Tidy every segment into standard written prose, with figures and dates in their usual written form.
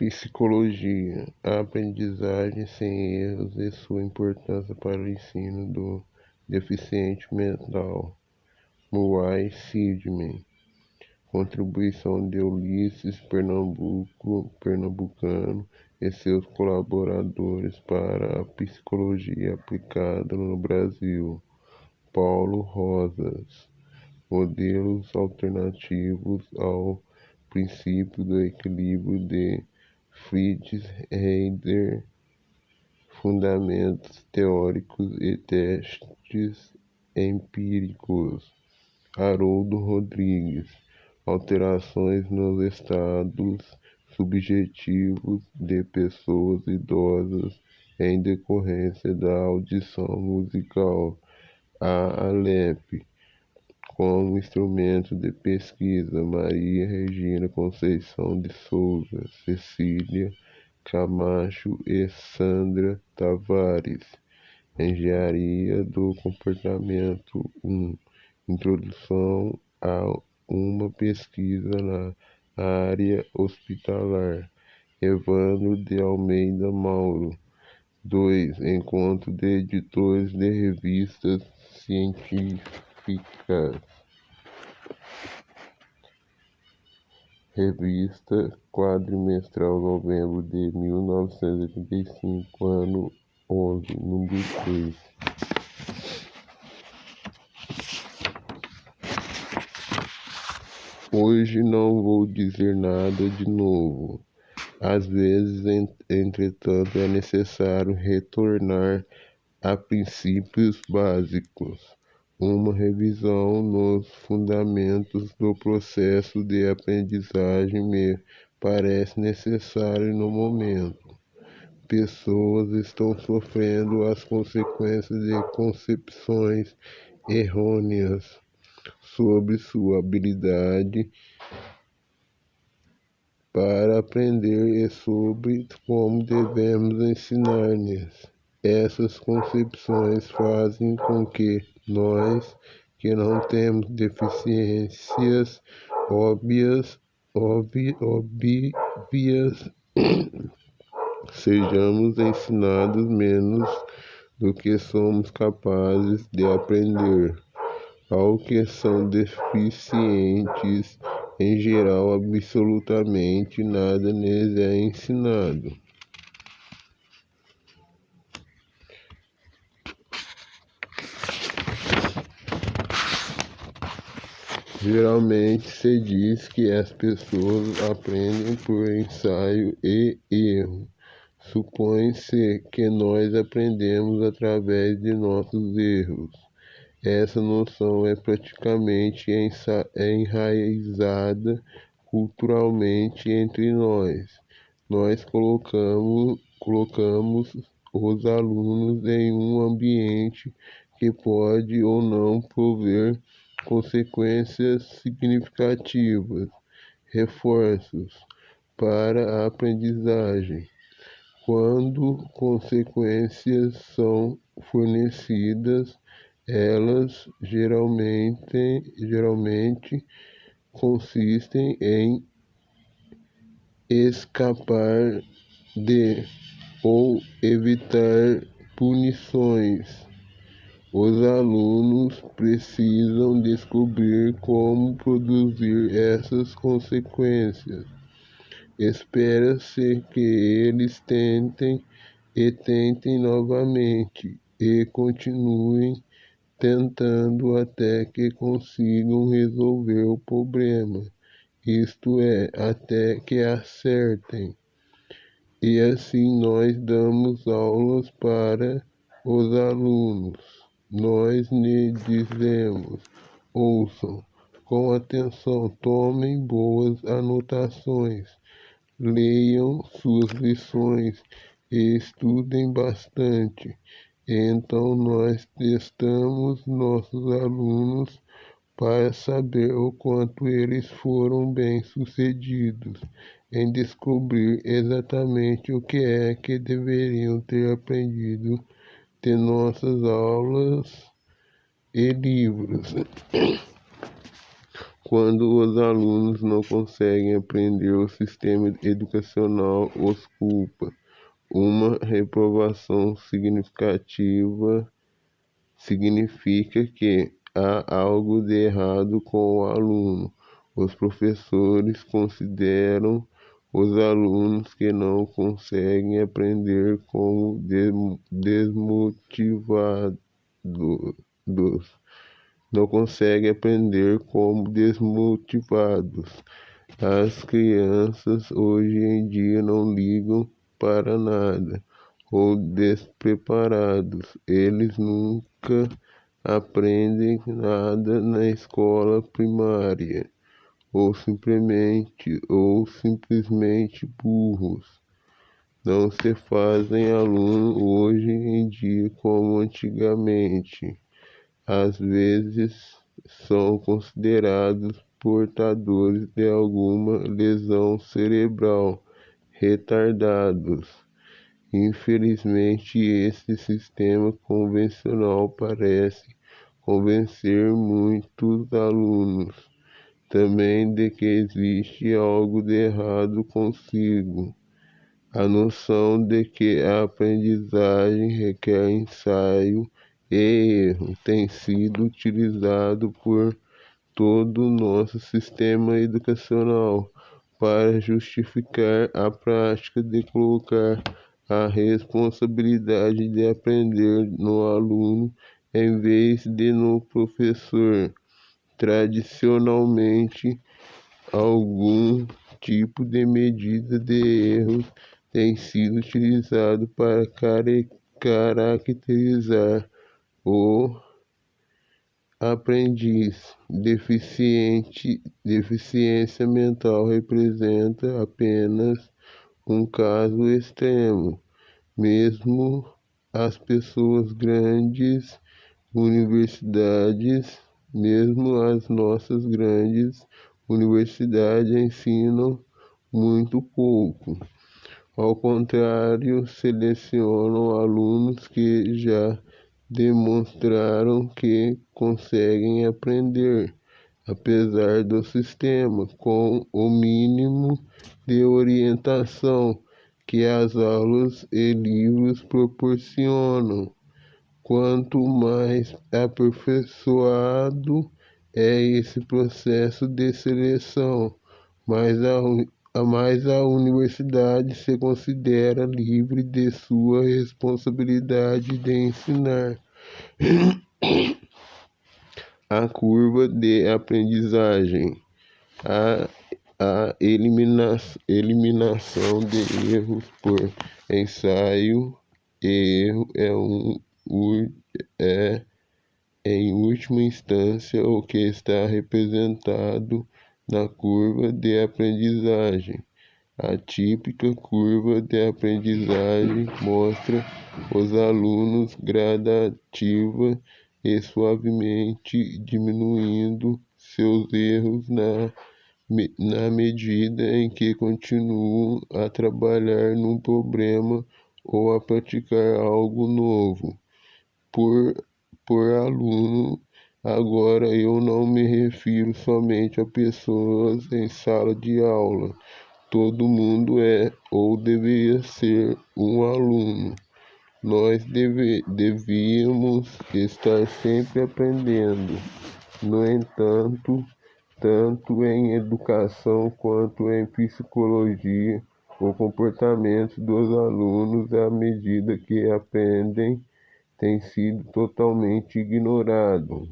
Psicologia, a aprendizagem sem erros e sua importância para o ensino do deficiente mental. Murray Sidman. Contribuição de Ulisses Pernambucano e seus colaboradores para a psicologia aplicada no Brasil. Paulo Rosas. Modelos alternativos ao princípio do equilíbrio de Fritz Heider, fundamentos teóricos e testes empíricos. Haroldo Rodrigues, alterações nos estados subjetivos de pessoas idosas em decorrência da audição musical. A ALEP, como instrumento de pesquisa. Maria Regina Conceição de Souza, Cecília Camacho e Sandra Tavares. Engenharia do Comportamento 1. Introdução a uma pesquisa na área hospitalar. Evandro de Almeida Mauro. 2. Encontro de editores de revistas científicas. Revista Quadrimestral, novembro de 1985, ano 11, número 3. Hoje não vou dizer nada de novo. Às vezes, entretanto, é necessário retornar a princípios básicos. Uma revisão nos fundamentos do processo de aprendizagem me parece necessária no momento. Pessoas estão sofrendo as consequências de concepções errôneas sobre sua habilidade para aprender e sobre como devemos ensinar-lhes. Essas concepções fazem com que nós, que não temos deficiências óbvias, sejamos ensinados menos do que somos capazes de aprender. Ao que são deficientes, em geral, absolutamente nada lhes é ensinado. Geralmente se diz que as pessoas aprendem por ensaio e erro. Supõe-se que nós aprendemos através de nossos erros. Essa noção é praticamente enraizada culturalmente entre nós. Nós colocamos os alunos em um ambiente que pode ou não prover consequências significativas, reforços para a aprendizagem. Quando consequências são fornecidas, elas geralmente consistem em escapar de ou evitar punições. Os alunos precisam descobrir como produzir essas consequências. Espera-se que eles tentem novamente e continuem tentando até que consigam resolver o problema, isto é, até que acertem. E assim nós damos aulas para os alunos. Nós lhe dizemos: ouçam com atenção, tomem boas anotações, leiam suas lições e estudem bastante. Então nós testamos nossos alunos para saber o quanto eles foram bem-sucedidos em descobrir exatamente o que é que deveriam ter aprendido de nossas aulas e livros. Quando os alunos não conseguem aprender, o sistema educacional os culpa. Uma reprovação significativa significa que há algo de errado com o aluno. Os professores consideram os alunos que não conseguem aprender como desmotivados. Não conseguem aprender como desmotivados. As crianças hoje em dia não ligam para nada ou despreparados. Eles nunca aprendem nada na escola primária ou simplesmente burros. Não se fazem aluno hoje em dia como antigamente. Às vezes são considerados portadores de alguma lesão cerebral, retardados. Infelizmente, esse sistema convencional parece convencer muitos alunos também de que existe algo de errado consigo. A noção de que a aprendizagem requer ensaio e erro tem sido utilizado por todo o nosso sistema educacional para justificar a prática de colocar a responsabilidade de aprender no aluno em vez de no professor. Tradicionalmente, algum tipo de medida de erro tem sido utilizado para caracterizar o aprendiz. Deficiência mental representa apenas um caso extremo. Mesmo as pessoas grandes universidades, mesmo as nossas grandes universidades ensinam muito pouco. Ao contrário, selecionam alunos que já demonstraram que conseguem aprender, apesar do sistema, com o mínimo de orientação que as aulas e livros proporcionam. Quanto mais aperfeiçoado é esse processo de seleção, mais a universidade se considera livre de sua responsabilidade de ensinar. A curva de aprendizagem, a, a eliminação de erros por ensaio e erro é, em última instância, o que está representado na curva de aprendizagem. A típica curva de aprendizagem mostra os alunos gradativa e suavemente diminuindo seus erros na medida em que continuam a trabalhar num problema ou a praticar algo novo. Por aluno, agora eu não me refiro somente a pessoas em sala de aula. Todo mundo é ou deveria ser um aluno. Nós devíamos estar sempre aprendendo. No entanto, tanto em educação quanto em psicologia, o comportamento dos alunos à medida que aprendem tem sido totalmente ignorado.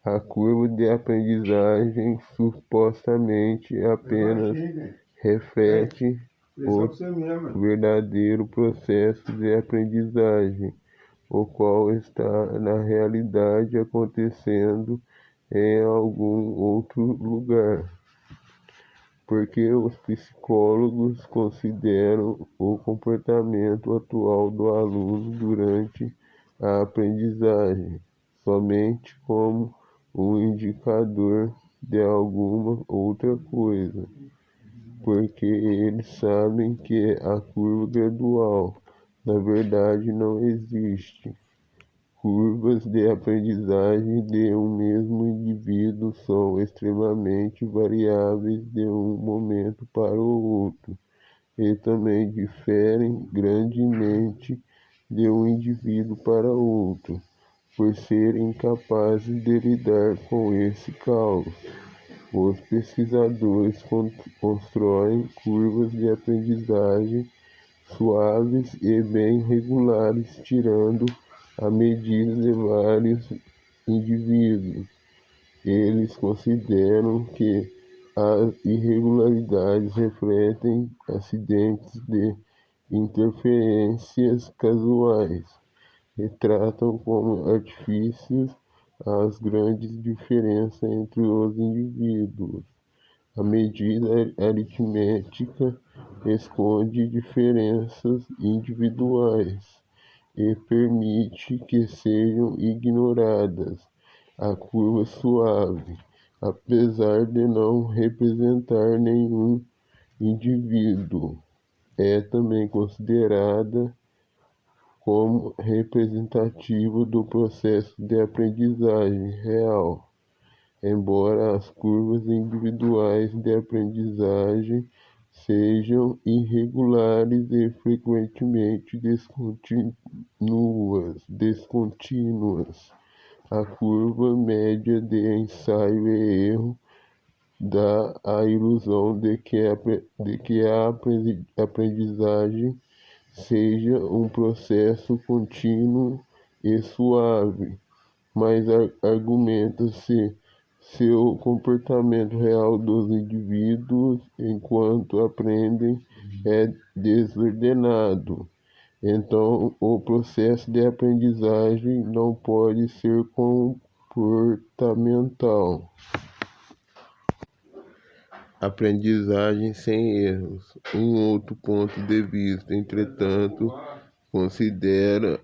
A curva de aprendizagem supostamente apenas reflete o verdadeiro processo de aprendizagem, o qual está na realidade acontecendo em algum outro lugar, porque os psicólogos consideram o comportamento atual do aluno durante a aprendizagem somente como um indicador de alguma outra coisa, porque eles sabem que a curva gradual, na verdade, não existe. curvas de aprendizagem de um mesmo indivíduo são extremamente variáveis de um momento para o outro e também diferem grandemente de um indivíduo para outro, por serem incapazes de lidar com esse caos. Os pesquisadores constroem curvas de aprendizagem suaves e bem regulares, tirando a medida de vários indivíduos. Eles consideram que as irregularidades refletem acidentes de interferências casuais, retratam como artifícios as grandes diferenças entre os indivíduos. A medida aritmética esconde diferenças individuais e permite que sejam ignoradas. A curva suave, apesar de não representar nenhum indivíduo, é também considerada como representativa do processo de aprendizagem real. Embora as curvas individuais de aprendizagem sejam irregulares e frequentemente descontínuas, a curva média de ensaio e erro dá a ilusão de que a aprendizagem seja um processo contínuo e suave, mas argumenta-se seu comportamento real dos indivíduos enquanto aprendem é desordenado. Então, o processo de aprendizagem não pode ser comportamental. Aprendizagem sem erros. Um outro ponto de vista, entretanto, considera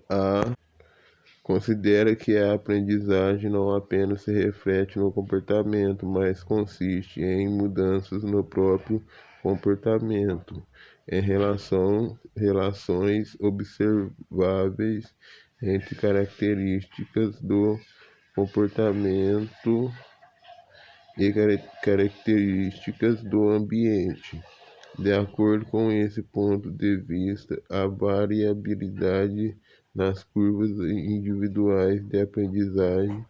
que a aprendizagem não apenas se reflete no comportamento, mas consiste em mudanças no próprio comportamento, em relações observáveis entre características do comportamento e características do ambiente. De acordo com esse ponto de vista, a variabilidade nas curvas individuais de aprendizagem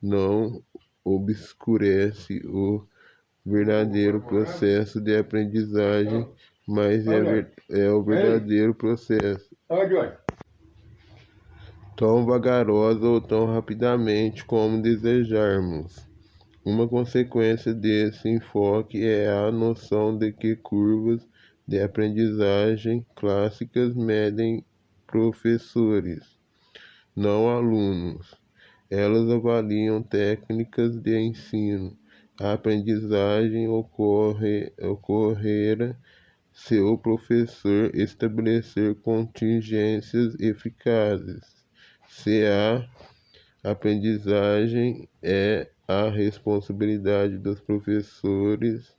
não obscurece o verdadeiro processo de aprendizagem, mas é o verdadeiro processo. Tão vagarosa ou tão rapidamente como desejarmos. Uma consequência desse enfoque é a noção de que curvas de aprendizagem clássicas medem professores, não alunos. Elas avaliam técnicas de ensino. A aprendizagem ocorrerá se o professor estabelecer contingências eficazes. Se a aprendizagem é a responsabilidade dos professores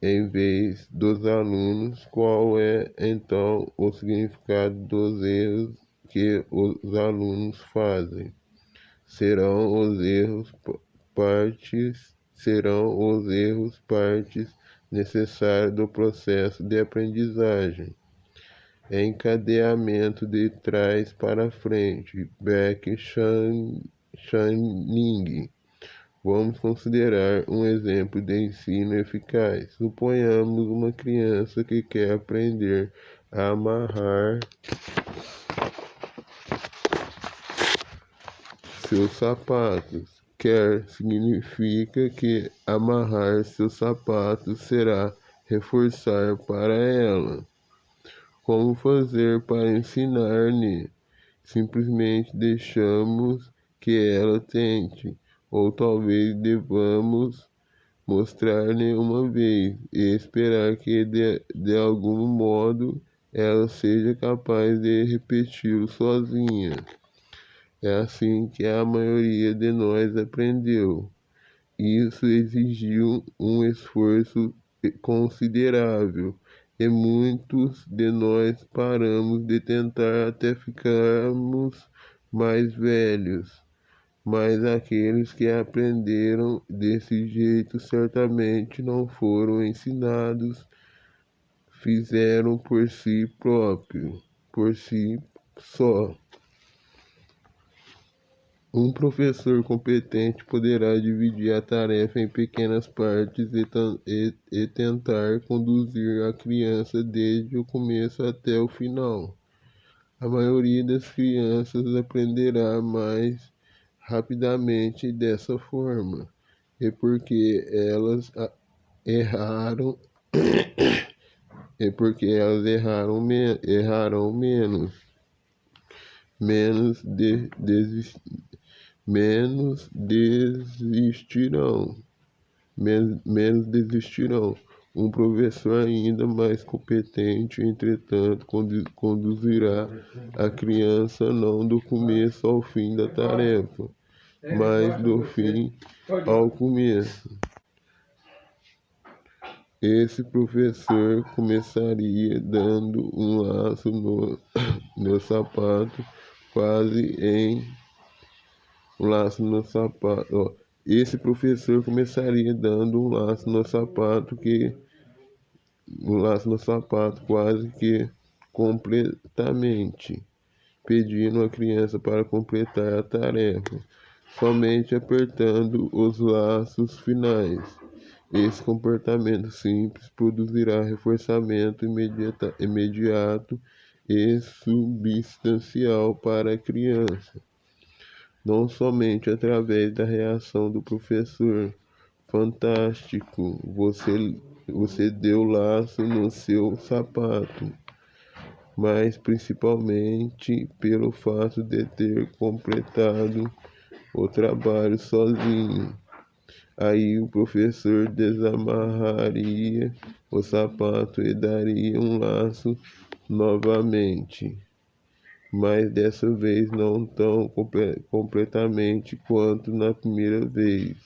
em vez dos alunos, qual é então o significado dos erros que os alunos fazem? Serão os erros partes necessárias do processo de aprendizagem. Encadeamento de trás para frente, back-channeling. Vamos considerar um exemplo de ensino eficaz. Suponhamos uma criança que quer aprender a amarrar seus sapatos. Quer significa que amarrar seus sapatos será reforçar para ela. Como fazer para ensinar-lhe? Simplesmente deixamos que ela tente, ou talvez devamos mostrar-lhe uma vez e esperar que de algum modo ela seja capaz de repeti-lo sozinha. É assim que a maioria de nós aprendeu. Isso exigiu um esforço considerável e muitos de nós paramos de tentar até ficarmos mais velhos, mas aqueles que aprenderam desse jeito certamente não foram ensinados, fizeram por si próprios, por si só. Um professor competente poderá dividir a tarefa em pequenas partes e tentar conduzir a criança desde o começo até o final. A maioria das crianças aprenderá mais rapidamente dessa forma, e porque elas erraram, errarão menos, menos desistirão, menos desistirão. Um professor ainda mais competente, entretanto, conduzirá a criança não do começo ao fim da tarefa, mas do fim ao começo. Esse professor começaria dando um laço no sapato, quase em um laço no sapato. Ó. Esse professor começaria dando um laço no sapato quase que completamente, pedindo à criança para completar a tarefa, somente apertando os laços finais. Esse comportamento simples produzirá reforçamento imediato e substancial para a criança, não somente através da reação do professor. Fantástico, você deu laço no seu sapato, mas principalmente pelo fato de ter completado o trabalho sozinho. Aí o professor desamarraria o sapato e daria um laço novamente, mas dessa vez não tão completamente quanto na primeira vez.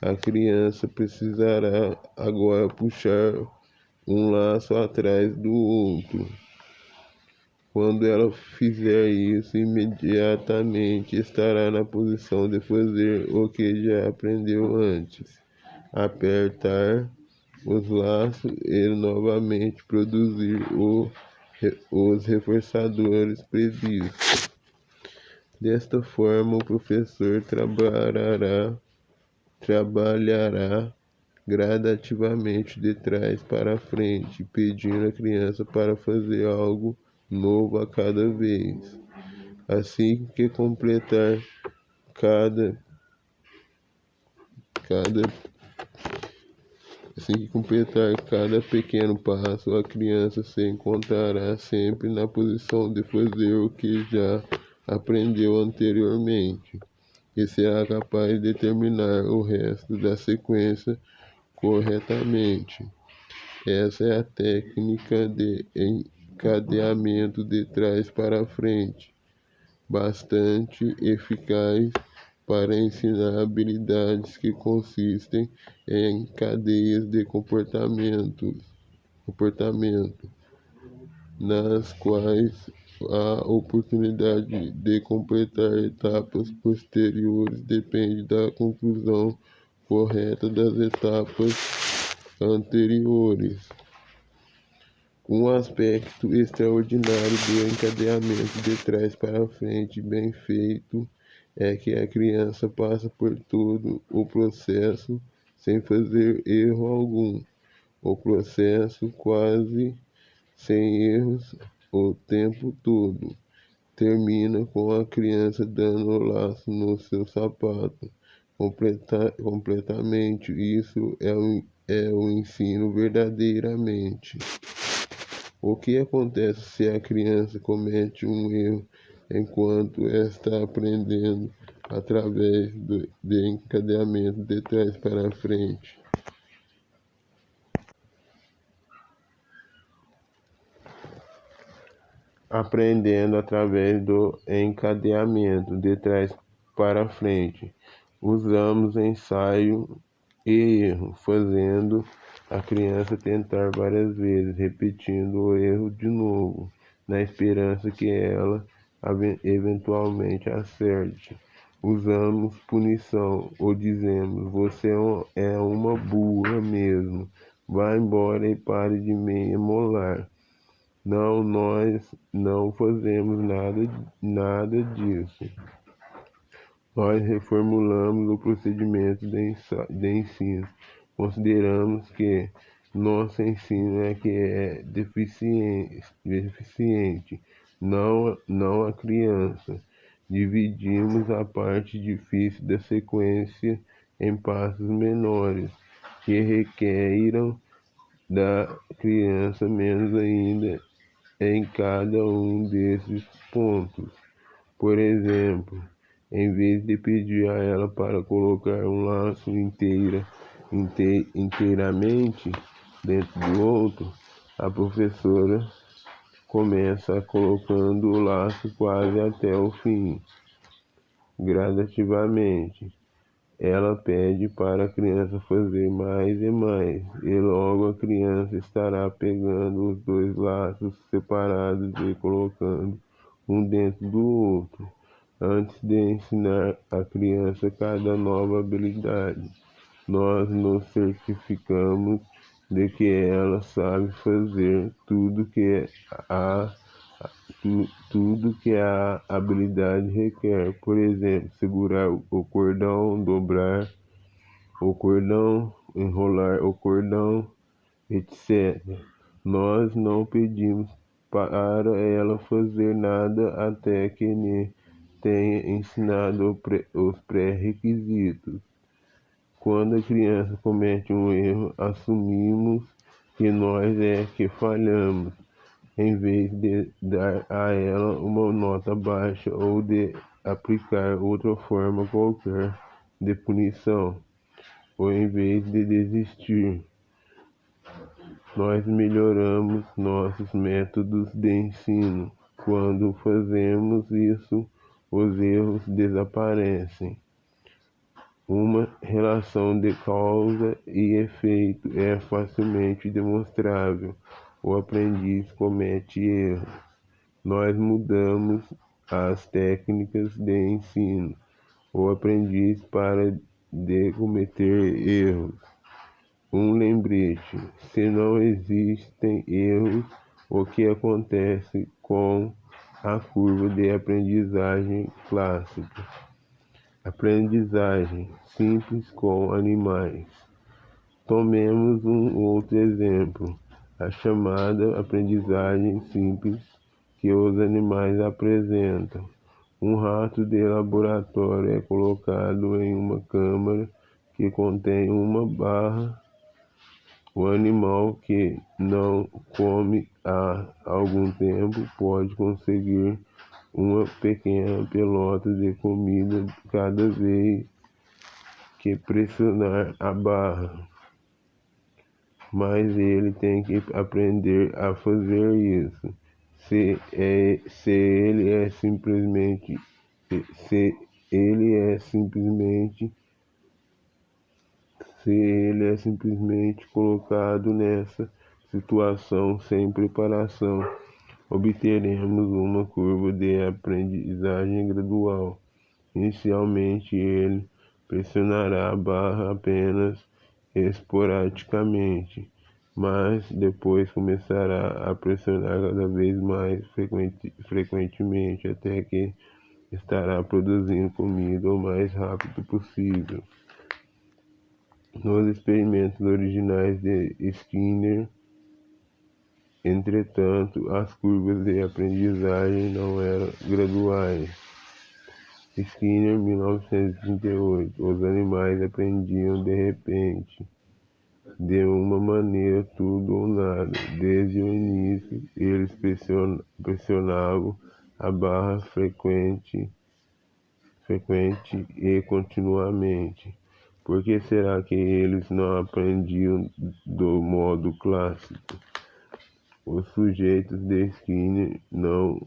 A criança precisará agora puxar um laço atrás do outro. Quando ela fizer isso, imediatamente estará na posição de fazer o que já aprendeu antes: apertar os laços e novamente produzir os reforçadores previstos. Desta forma, o professor trabalhará gradativamente de trás para frente, pedindo à criança para fazer algo novo a cada vez. Assim que completar cada pequeno passo, a criança se encontrará sempre na posição de fazer o que já aprendeu anteriormente e será capaz de terminar o resto da sequência corretamente. Essa é a técnica de encadeamento de trás para frente, bastante eficaz para ensinar habilidades que consistem em cadeias de comportamento, nas quais a oportunidade de completar etapas posteriores depende da conclusão correta das etapas anteriores. Um aspecto extraordinário do encadeamento de trás para frente bem feito é que a criança passa por todo o processo sem fazer erro algum. O processo quase sem erros o tempo todo. Termina com a criança dando o laço no seu sapato. Completamente. Isso é o ensino verdadeiramente. O que acontece se a criança comete um erro enquanto está aprendendo através de encadeamento de trás para frente? Aprendendo através do encadeamento de trás para frente. Usamos ensaio e erro, fazendo a criança tentar várias vezes, repetindo o erro de novo, na esperança que ela eventualmente acerte. Usamos punição ou dizemos: você é uma burra mesmo. Vá embora e pare de me emolar. Não, nós não fazemos nada disso. Nós reformulamos o procedimento de ensino. Consideramos que nosso ensino é que é deficiente, não a criança. Dividimos a parte difícil da sequência em passos menores, que requeiram da criança menos ainda em cada um desses pontos. Por exemplo, em vez de pedir a ela para colocar um laço inteiramente dentro do outro, a professora começa colocando o laço quase até o fim. Gradativamente, ela pede para a criança fazer mais e mais, e logo a criança estará pegando os dois laços separados e colocando um dentro do outro. Antes de ensinar a criança cada nova habilidade, nós nos certificamos de que ela sabe fazer tudo que a habilidade requer. Por exemplo, segurar o cordão, dobrar o cordão, enrolar o cordão, etc. Nós não pedimos para ela fazer nada até que tenha ensinado os pré-requisitos. Quando a criança comete um erro, assumimos que nós é que falhamos, em vez de dar a ela uma nota baixa ou de aplicar outra forma qualquer de punição, ou em vez de desistir. Nós melhoramos nossos métodos de ensino. Quando fazemos isso, os erros desaparecem. Uma relação de causa e efeito é facilmente demonstrável. O aprendiz comete erros. Nós mudamos as técnicas de ensino. O aprendiz para de cometer erros. Um lembrete: se não existem erros, o que acontece com a curva de aprendizagem clássica? Aprendizagem simples com animais. Tomemos um outro exemplo, a chamada aprendizagem simples que os animais apresentam. Um rato de laboratório é colocado em uma câmara que contém uma barra. O animal que não come há algum tempo pode conseguir uma pequena pelota de comida cada vez que pressionar a barra, mas ele tem que aprender a fazer isso. Se ele é simplesmente colocado nessa situação sem preparação, obteremos uma curva de aprendizagem gradual. Inicialmente, ele pressionará a barra apenas esporadicamente, mas depois começará a pressionar cada vez mais frequentemente até que estará produzindo comida o mais rápido possível. Nos experimentos originais de Skinner, entretanto, as curvas de aprendizagem não eram graduais. Skinner, 1938. Os animais aprendiam de repente, de uma maneira tudo ou nada. Desde o início, eles pressionavam a barra frequente e continuamente. Por que será que eles não aprendiam do modo clássico? Os sujeitos de Skinner não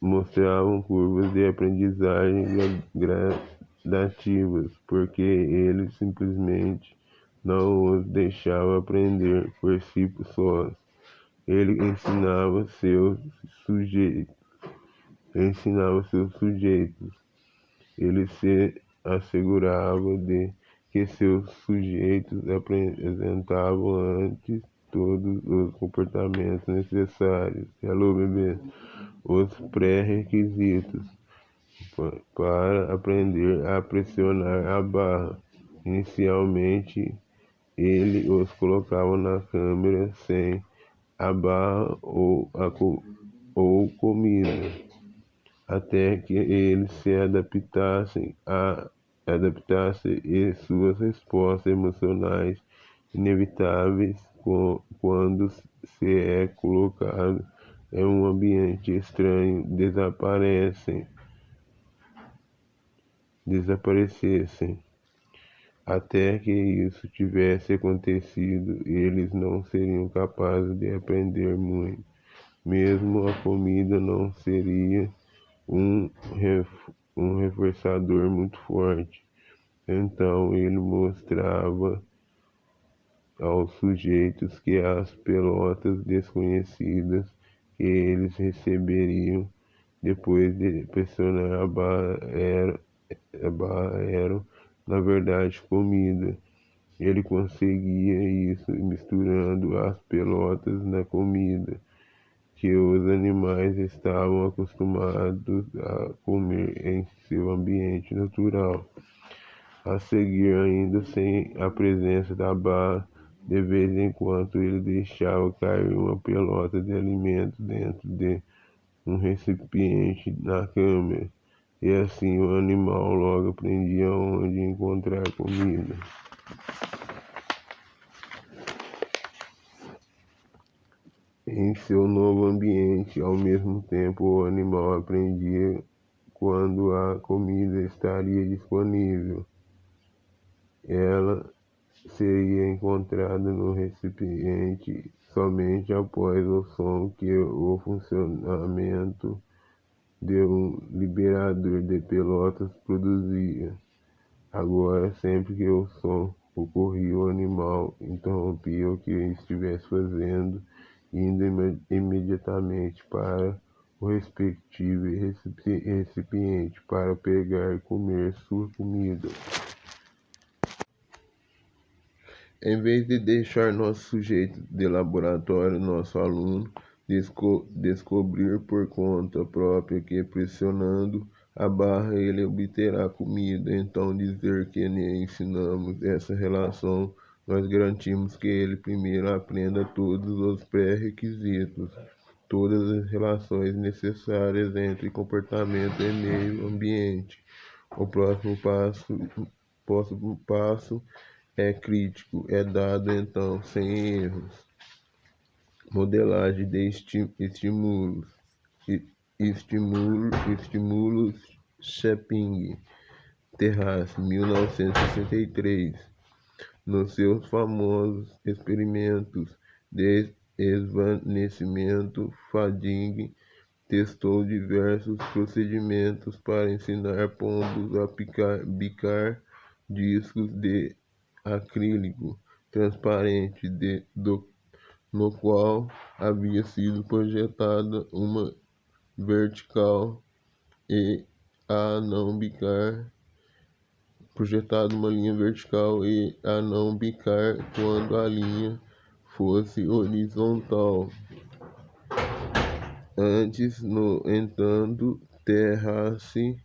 mostravam curvas de aprendizagem gradativas, porque ele simplesmente não os deixava aprender por si sós. Ele ensinava seus sujeitos ensinava seus sujeitos. Ele se assegurava de que seus sujeitos apresentavam antes todos os comportamentos necessários. Hello, bebê. Os pré-requisitos para aprender a pressionar a barra. Inicialmente, ele os colocava na câmera sem a barra ou comida, até que eles se adaptassem e suas respostas emocionais inevitáveis quando se é colocado em um ambiente estranho desaparecessem. Até que isso tivesse acontecido, eles não seriam capazes de aprender muito. Mesmo a comida não seria um, um reforçador muito forte. Então ele mostrava aos sujeitos que as pelotas desconhecidas que eles receberiam depois de pressionar a barra eram, na verdade, comida. Ele conseguia isso misturando as pelotas na comida que os animais estavam acostumados a comer em seu ambiente natural. A seguir, ainda sem a presença da barra, de vez em quando ele deixava cair uma pelota de alimento dentro de um recipiente na câmera, e assim o animal logo aprendia onde encontrar comida. Em seu novo ambiente, ao mesmo tempo, o animal aprendia quando a comida estaria disponível. Ela seria encontrada no recipiente somente após o som que o funcionamento de um liberador de pelotas produzia. Agora, sempre que o som ocorria, o animal interrompia o que estivesse fazendo, indo imediatamente para o respectivo recipiente para pegar e comer sua comida. Em vez de deixar nosso sujeito de laboratório, nosso aluno, descobrir por conta própria que pressionando a barra ele obterá comida, então dizer que lhe ensinamos essa relação, nós garantimos que ele primeiro aprenda todos os pré-requisitos, todas as relações necessárias entre comportamento e meio ambiente. O próximo passo é crítico, é dado então sem erros. Modelagem de estímulos. Estímulos Shaping, Terrace, 1963. Nos seus famosos experimentos de esvanecimento, Fading testou diversos procedimentos para ensinar pombos a bicar discos de acrílico transparente no qual havia sido projetada uma vertical e a não bicar, projetada uma linha vertical e a não bicar quando a linha fosse horizontal. Antes, no entanto, Terrace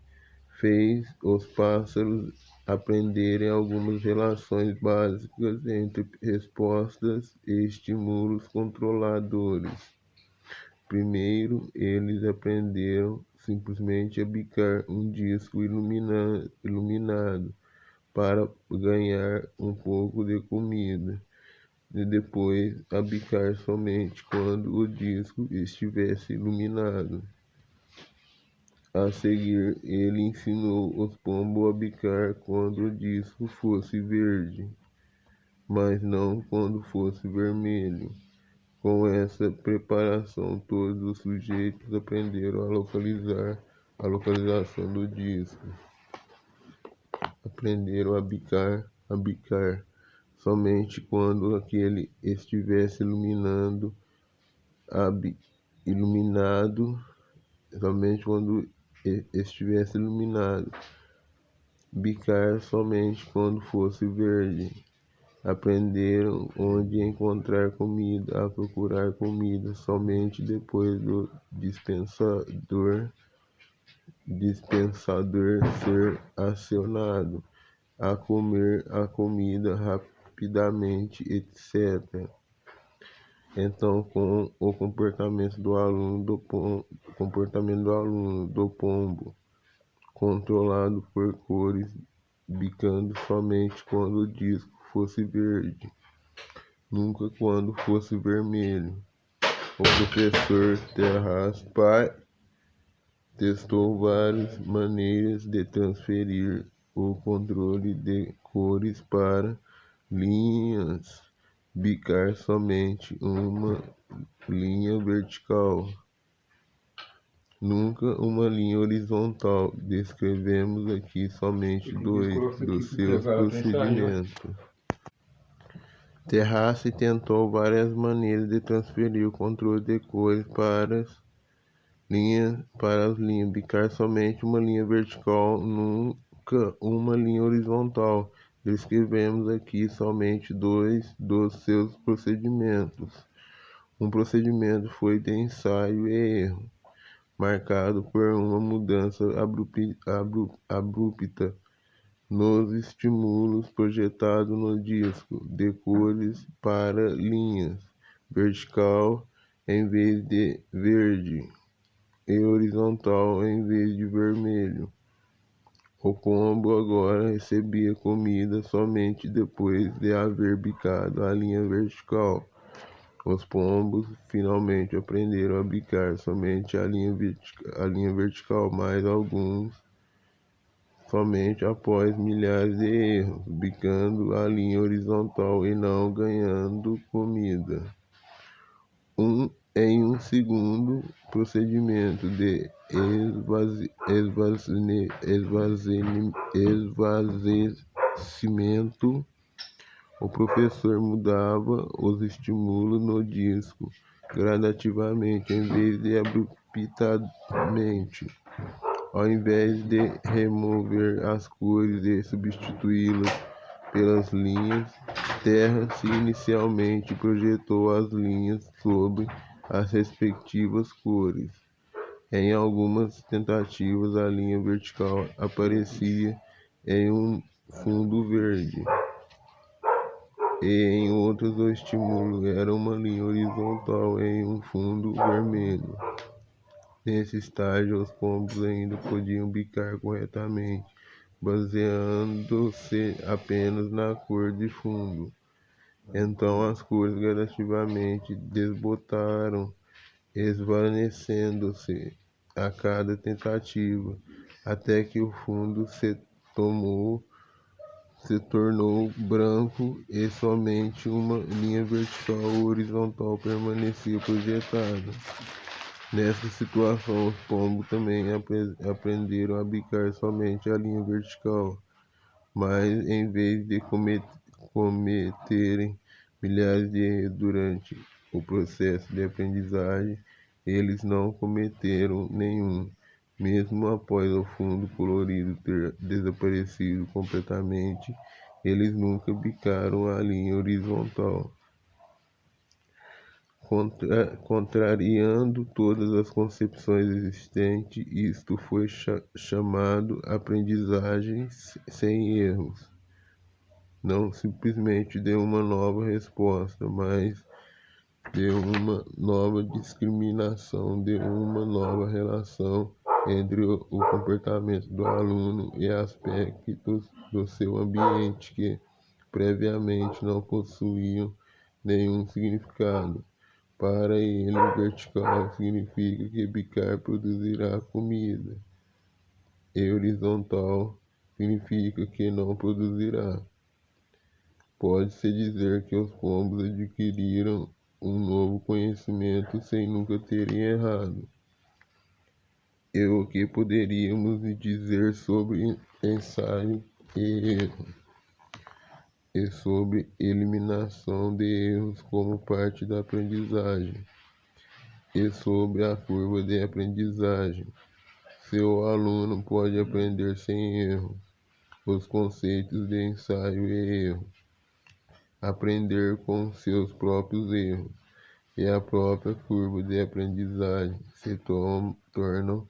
fez os pássaros aprenderem algumas relações básicas entre respostas e estímulos controladores. Primeiro, eles aprenderam simplesmente a bicar um disco iluminado para ganhar um pouco de comida, e depois a bicar somente quando o disco estivesse iluminado. A seguir, ele ensinou os pombos a bicar quando o disco fosse verde, mas não quando fosse vermelho. Com essa preparação, todos os sujeitos aprenderam a localização do disco. Aprenderam a bicar somente quando aquele estivesse iluminado estivesse iluminado, bicar somente quando fosse verde. Aprenderam onde encontrar comida, a procurar comida somente depois do dispensador ser acionado, a comer a comida rapidamente, etc. Então, com o comportamento do aluno do pombo, controlado por cores, bicando somente quando o disco fosse verde, nunca quando fosse vermelho. O professor Terras Pai testou várias maneiras de transferir o controle de cores para linhas, bicar somente uma linha vertical, nunca uma linha horizontal. Descrevemos aqui somente dois dos seus procedimentos. Terrace tentou várias maneiras de transferir o controle de cores para as linhas, bicar somente uma linha vertical, nunca uma linha horizontal. Descrevemos aqui somente dois dos seus procedimentos. Um procedimento foi de ensaio e erro, marcado por uma mudança abrupta nos estímulos projetados no disco, de cores para linhas vertical em vez de verde e horizontal em vez de vermelho. O pombo agora recebia comida somente depois de haver bicado a linha vertical. Os pombos finalmente aprenderam a bicar somente a linha vertical, mas alguns somente após milhares de erros, bicando a linha horizontal e não ganhando comida. Em um segundo procedimento de esvaecimento, o professor mudava os estímulos no disco gradativamente em vez de abruptamente. Ao invés de remover as cores e substituí-las pelas linhas, Terra-se inicialmente projetou as linhas sobre as respectivas cores. Em algumas tentativas, a linha vertical aparecia em um fundo verde, e em outras o estímulo era uma linha horizontal em um fundo vermelho. Nesse estágio, os pombos ainda podiam bicar corretamente, baseando-se apenas na cor de fundo. Então as cores gradativamente desbotaram, esvanecendo-se a cada tentativa, até que o fundo se tornou branco e somente uma linha vertical ou horizontal permanecia projetada. Nessa situação, os pombos também aprenderam a bicar somente a linha vertical, mas em vez de cometerem milhares de erros durante o processo de aprendizagem, eles não cometeram nenhum. Mesmo após o fundo colorido ter desaparecido completamente, eles nunca bicaram a linha horizontal. Contrariando todas as concepções existentes, isto foi chamado aprendizagem sem erros. Não simplesmente de uma nova resposta, mas de uma nova discriminação, de uma nova relação entre o comportamento do aluno e aspectos do seu ambiente que previamente não possuíam nenhum significado. Para ele, vertical significa que bicar produzirá comida, e horizontal significa que não produzirá. Pode-se dizer que os pombos adquiriram um novo conhecimento sem nunca terem errado. E o que poderíamos dizer sobre ensaio e erro? E sobre eliminação de erros como parte da aprendizagem? e sobre a curva de aprendizagem. Seu aluno pode aprender sem erro os conceitos de ensaio e erro, aprender com seus próprios erros, e a própria curva de aprendizagem se tornam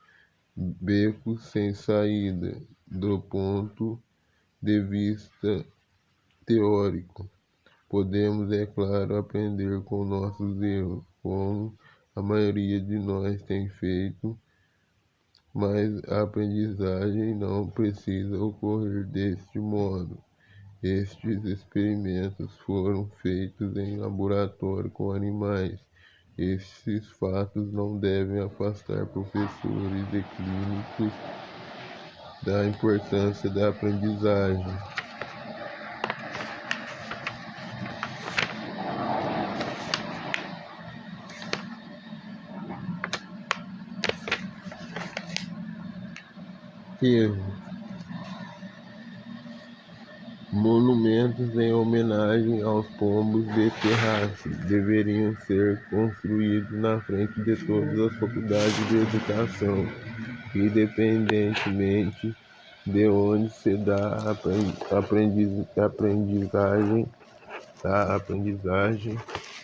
becos sem saída do ponto de vista teórico. Podemos, é claro, aprender com nossos erros, como a maioria de nós tem feito, mas a aprendizagem não precisa ocorrer deste modo. Estes experimentos foram feitos em laboratório com animais. Esses fatos não devem afastar professores e clínicos da importância da aprendizagem. Erro. Monumentos em homenagem aos pombos de terraço deveriam ser construídos na frente de todas as faculdades de educação, independentemente de onde se dá a aprendizagem,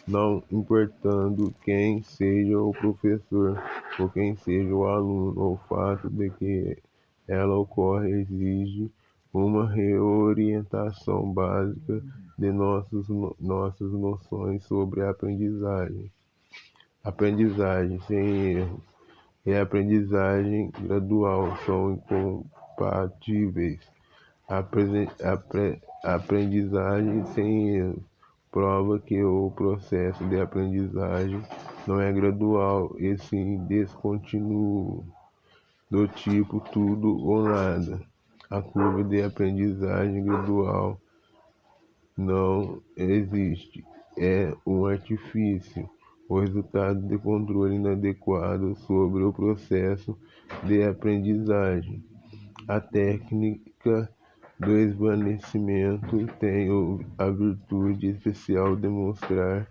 não importando quem seja o professor ou quem seja o aluno. O fato de que ela ocorre exige uma reorientação básica de nossas noções sobre a aprendizagem. Aprendizagem sem erro e aprendizagem gradual são incompatíveis. Aprendizagem sem erro prova que o processo de aprendizagem não é gradual e sim descontínuo, do tipo tudo ou nada. A curva de aprendizagem gradual não existe, é um artifício, o resultado de controle inadequado sobre o processo de aprendizagem. A técnica do esvaecimento tem a virtude especial de mostrar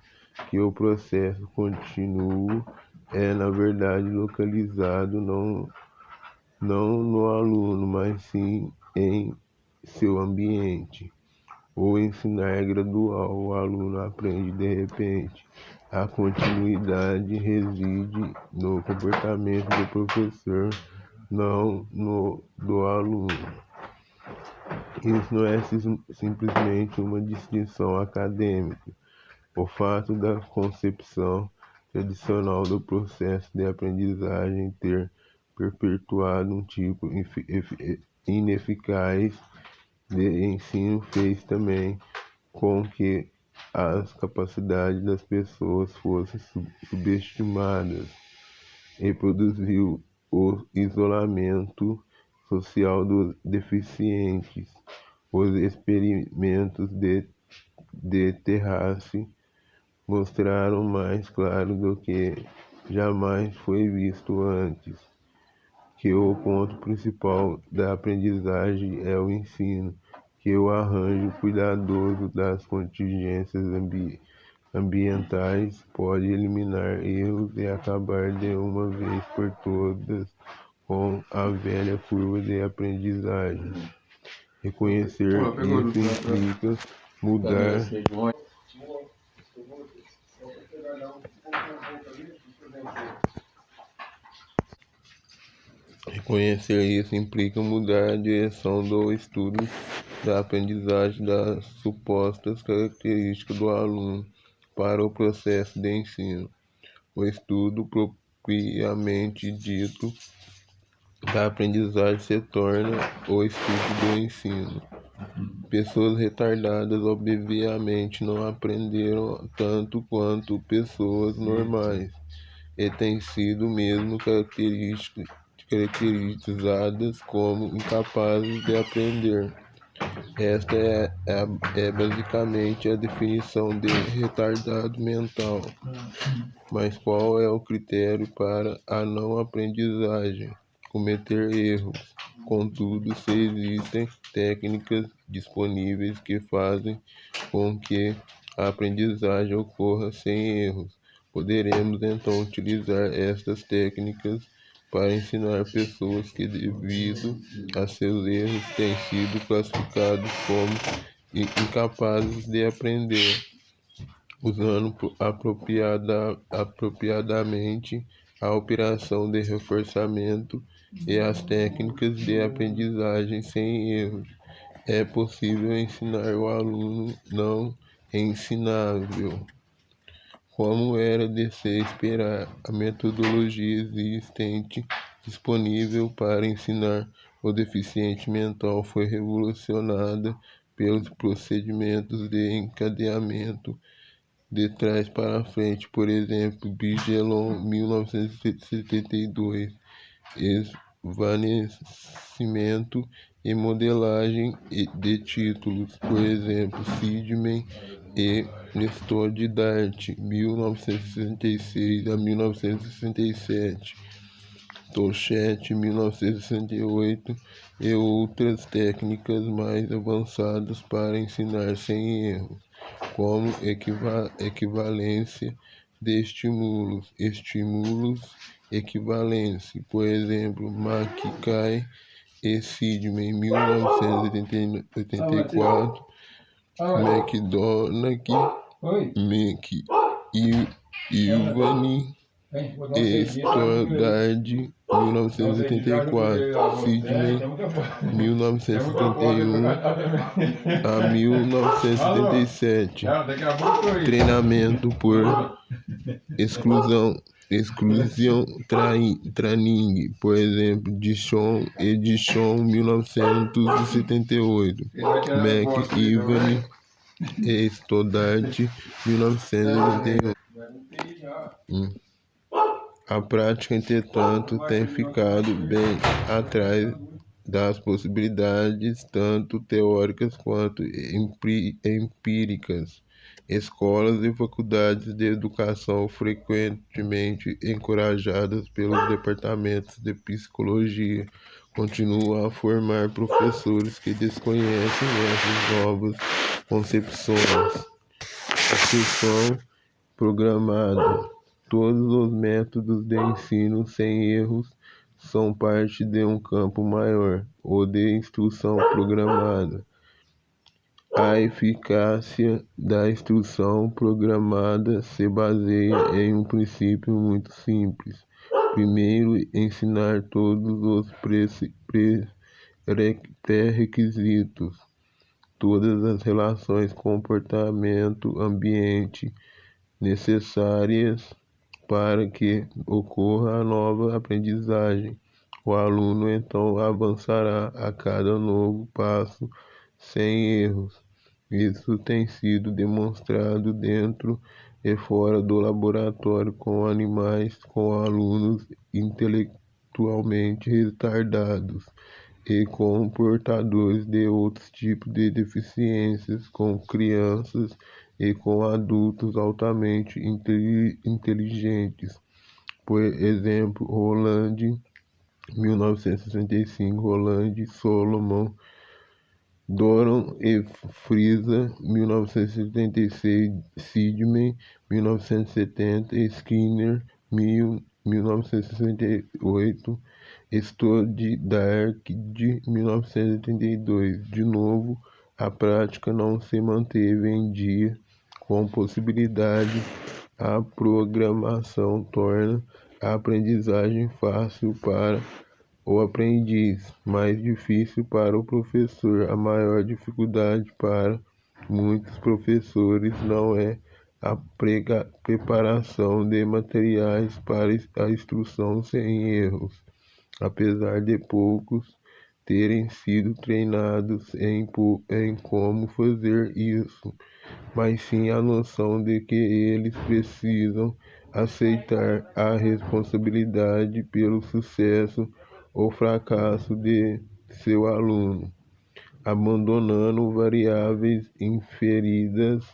que o processo contínuo é, na verdade, localizado não no aluno, mas sim em seu ambiente. O ensinar é gradual, o aluno aprende de repente. A continuidade reside no comportamento do professor, não no do aluno. Isso não é simplesmente uma distinção acadêmica. O fato da concepção tradicional do processo de aprendizagem ter perpetuado um tipo ineficaz de ensino fez também com que as capacidades das pessoas fossem subestimadas e produziu o isolamento social dos deficientes. Os experimentos de Terrace mostraram mais claro do que jamais foi visto antes que o ponto principal da aprendizagem é o ensino, que o arranjo cuidadoso das contingências ambientais pode eliminar erros e acabar de uma vez por todas com a velha curva de aprendizagem. Reconhecer isso implica mudar. Reconhecer isso implica mudar a direção do estudo da aprendizagem das supostas características do aluno para o processo de ensino. O estudo propriamente dito da aprendizagem se torna o estudo do ensino. Pessoas retardadas obviamente não aprenderam tanto quanto pessoas normais e têm sido mesmo caracterizadas como incapazes de aprender. Esta é basicamente a definição de retardado mental. Mas qual é o critério para a não aprendizagem? Cometer erros. Contudo, se existem técnicas disponíveis que fazem com que a aprendizagem ocorra sem erros, Poderemos então utilizar estas técnicas para ensinar pessoas que, devido a seus erros, têm sido classificados como incapazes de aprender, usando apropriadamente a operação de reforçamento e as técnicas de aprendizagem sem erros. É possível ensinar o aluno não ensinável. Como era de se esperar, a metodologia existente disponível para ensinar o deficiente mental foi revolucionada pelos procedimentos de encadeamento de trás para frente. Por exemplo, Bigelow, 1972, esvaecimento e modelagem de títulos. Por exemplo, Sidman e Stoddard, 1966 a 1967, Touchet, 1968, e outras técnicas mais avançadas para ensinar sem erros, como equivalência de estímulos, equivalência. Por exemplo, McKay e Sidman, 1984, McDonagh, Ivan e Stoddard, 1984, Sidman, 1971 a 1977. Treinamento por exclusão training, por exemplo, Dishon, 1978, Ivan e Stoddard, 1981. A prática, entretanto, tem ficado bem atrás das possibilidades tanto teóricas quanto empíricas. Escolas e faculdades de educação, frequentemente encorajadas pelos departamentos de psicologia, continuam a formar professores que desconhecem essas novas concepções. Instrução programada. Todos os métodos de ensino sem erros são parte de um campo maior, o de instrução programada. A eficácia da instrução programada se baseia em um princípio muito simples. Primeiro, ensinar todos os pré-requisitos, todas as relações comportamento-ambiente necessárias para que ocorra a nova aprendizagem. O aluno então avançará a cada novo passo sem erros. Isso tem sido demonstrado dentro e fora do laboratório com animais, com alunos intelectualmente retardados e com portadores de outros tipos de deficiências, com crianças e com adultos altamente inteligentes. Por exemplo, Roland, 1965, Roland, Solomon, Doron e Frisa, 1976, Sidman, 1970, Skinner, 1968, Stoddard, 1982. De novo, a prática não se manteve em dia. Com possibilidade, a programação torna a aprendizagem fácil para o aprendiz, mais difícil para o professor. A maior dificuldade para muitos professores não é a preparação de materiais para a instrução sem erros, apesar de poucos terem sido treinados em como fazer isso, mas sim a noção de que eles precisam aceitar a responsabilidade pelo sucesso ou fracasso de seu aluno, abandonando variáveis inferidas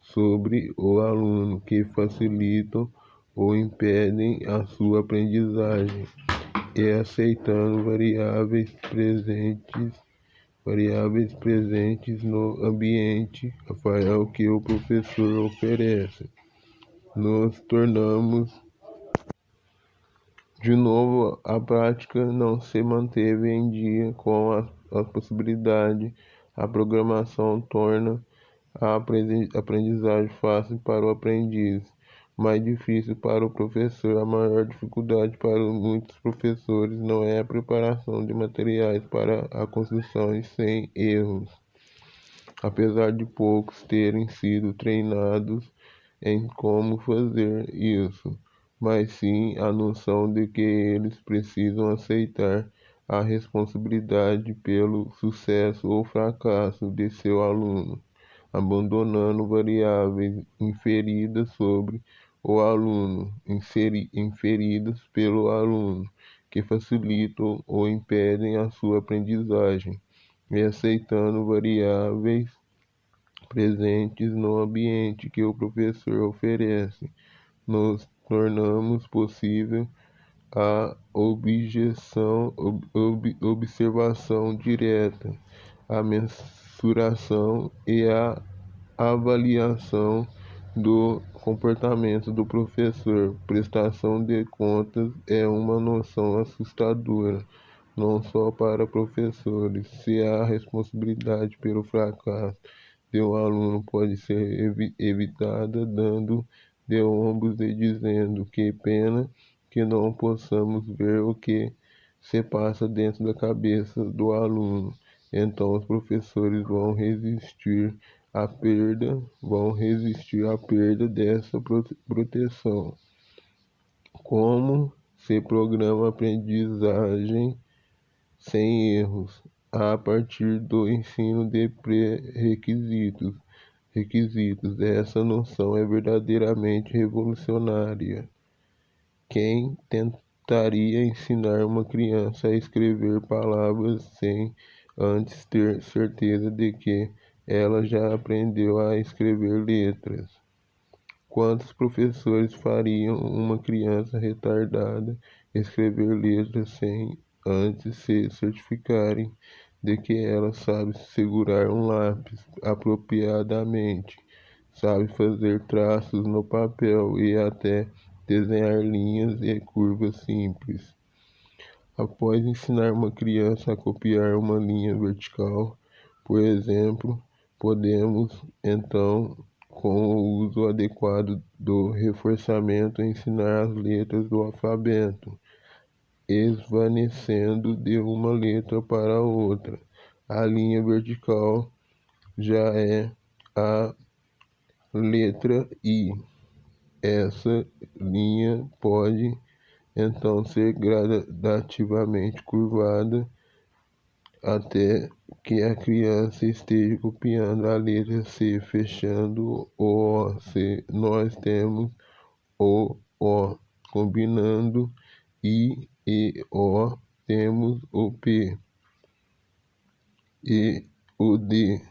sobre o aluno que facilitam ou impedem a sua aprendizagem, e aceitando variáveis presentes no ambiente, Rafael, que o professor oferece. nos tornamos. De novo, a prática não se manteve em dia com a possibilidade. A programação torna a aprendizagem fácil para o aprendiz, mais difícil para o professor. A maior dificuldade para muitos professores não é a preparação de materiais para a construção sem erros, apesar de poucos terem sido treinados em como fazer isso, mas sim a noção de que eles precisam aceitar a responsabilidade pelo sucesso ou fracasso de seu aluno, abandonando variáveis inferidas sobre o aluno, inferidas pelo aluno, que facilitam ou impedem a sua aprendizagem, e aceitando variáveis presentes no ambiente que o professor oferece. Nos tornamos possível a observação direta, a mensuração e a avaliação do comportamento do professor. Prestação de contas é uma noção assustadora, não só para professores. Se há responsabilidade pelo fracasso de um aluno pode ser evitada dando de ombros e dizendo que pena que não possamos ver o que se passa dentro da cabeça do aluno. Então os professores vão resistir à perda dessa proteção. Como se programa a aprendizagem sem erros, a partir do ensino de pré-requisitos. Essa noção é verdadeiramente revolucionária. Quem tentaria ensinar uma criança a escrever palavras sem antes ter certeza de que ela já aprendeu a escrever letras? Quantos professores fariam uma criança retardada escrever letras sem antes se certificarem de que ela sabe segurar um lápis apropriadamente, sabe fazer traços no papel e até desenhar linhas e curvas simples? Após ensinar uma criança a copiar uma linha vertical, por exemplo, podemos então, com o uso adequado do reforçamento, ensinar as letras do alfabeto, esvanecendo de uma letra para outra. A linha vertical já é a letra I. Essa linha pode então ser gradativamente curvada até que a criança esteja copiando a letra C, fechando o O. Se nós temos o O, combinando I e O, temos o P e o D.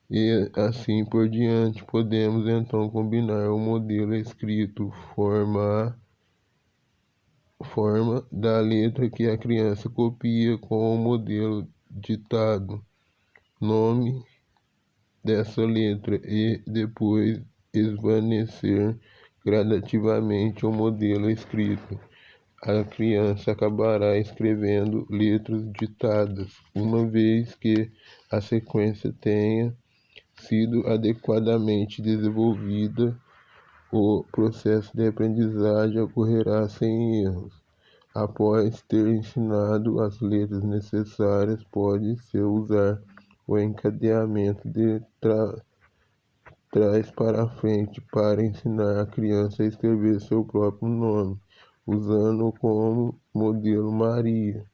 E assim por diante, podemos então combinar o modelo escrito forma da letra que a criança copia com o modelo ditado, nome dessa letra, e depois esvanecer gradativamente o modelo escrito. A criança acabará escrevendo letras ditadas, uma vez que a sequência tenha sido adequadamente desenvolvida. O processo de aprendizagem ocorrerá sem erros. Após ter ensinado as letras necessárias, pode-se usar o encadeamento de trás para frente para ensinar a criança a escrever seu próprio nome, usando como modelo Maria.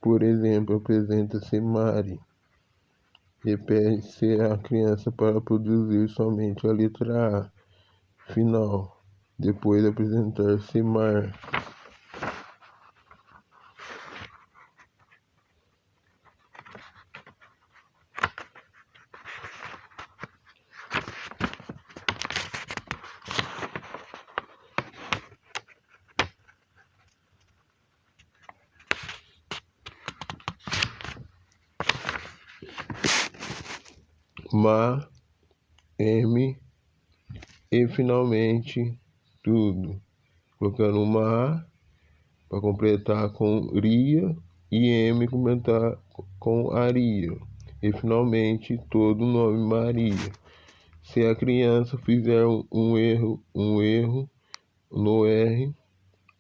Por exemplo, apresenta-se Mari e pede-se à criança para produzir somente a letra A final, depois apresentar-se Mar. Ma, M, e finalmente tudo, colocando uma A para completar com ria e M completar com aria. E finalmente todo o nome Maria. Se a criança fizer um erro no R,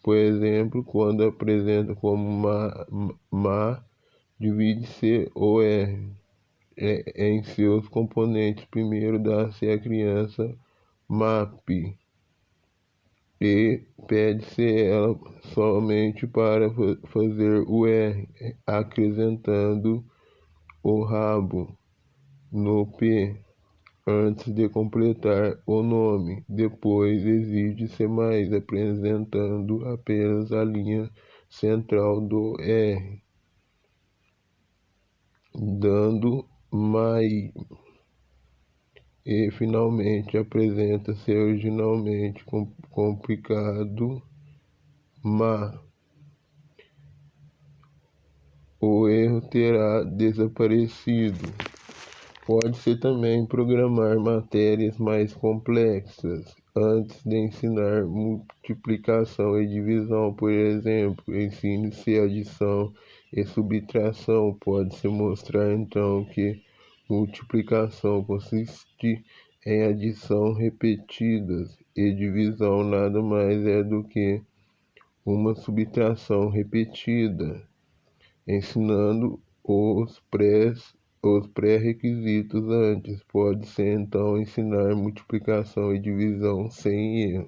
por exemplo, quando apresenta como divide-se o R em seus componentes. Primeiro dá-se à criança MAP e pede-se ela somente para fazer o R, acrescentando o rabo no P antes de completar o nome. Depois exige-se mais, apresentando apenas a linha central do R, dando mais. E finalmente apresenta-se originalmente complicado, mas o erro terá desaparecido. Pode-se também programar matérias mais complexas antes de ensinar multiplicação e divisão. Por exemplo, ensine-se adição e subtração. Pode-se mostrar então que multiplicação consiste em adição repetidas e divisão nada mais é do que uma subtração repetida, ensinando os pré-requisitos antes. Pode-se então ensinar multiplicação e divisão sem